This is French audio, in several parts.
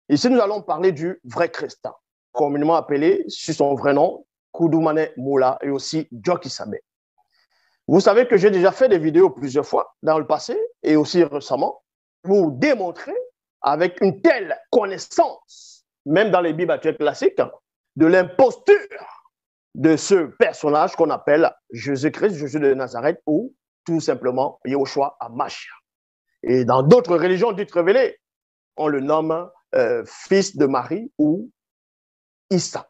Ici, nous allons parler du vrai Christ, communément appelé, sur son vrai nom, Koudoumane Moula et aussi Djoki Sabé. Vous savez que j'ai déjà fait des vidéos plusieurs fois dans le passé et aussi récemment pour démontrer avec une telle connaissance, même dans les Bibles actuelles classiques, de l'imposture de ce personnage qu'on appelle Jésus-Christ, Jésus de Nazareth ou tout simplement Yahushua Hamashia. Et dans d'autres religions dites révélées, on le nomme fils de Marie ou Issa.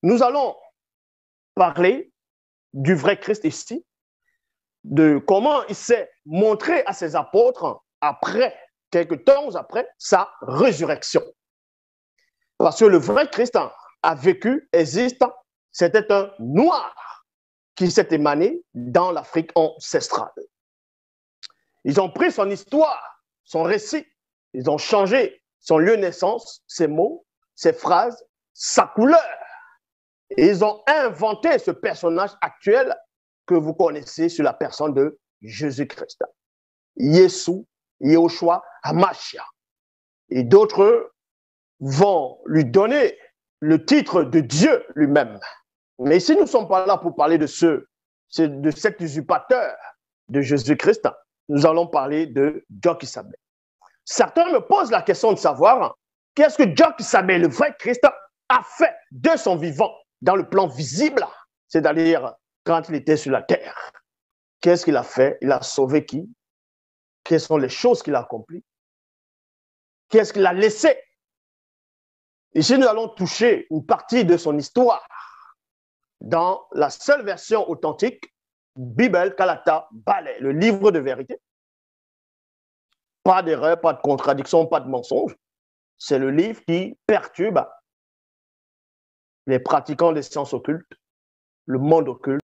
Nous allons parler du vrai Christ ici, de comment il s'est montré à ses apôtres après, quelques temps après, sa résurrection. Parce que le vrai Christ a vécu, existe, c'était un noir qui s'est émané dans l'Afrique ancestrale. Ils ont pris son histoire, son récit, ils ont changé son lieu de naissance, ses mots, ses phrases, sa couleur. Et ils ont inventé ce personnage actuel que vous connaissez sur la personne de Jésus-Christ. Yeshua, Yahushua Hamashia. Et d'autres vont lui donner le titre de Dieu lui-même. Mais ici, nous ne sommes pas là pour parler de cet usurpateur de Jésus-Christ. Nous allons parler de Djoki Sabé. Certains me posent la question de savoir qu'est-ce que Djoki Sabé, le vrai Christ, a fait de son vivant dans le plan visible, c'est-à-dire quand il était sur la terre. Qu'est-ce qu'il a fait? Il a sauvé qui? Quelles sont les choses qu'il a accomplies? Qu'est-ce qu'il a laissé? Ici, nous allons toucher une partie de son histoire dans la seule version authentique, Bible Kalata Balai, le livre de vérité. Pas d'erreur, pas de contradiction, pas de mensonge. C'est le livre qui perturbe les pratiquants des sciences occultes, le monde occulte,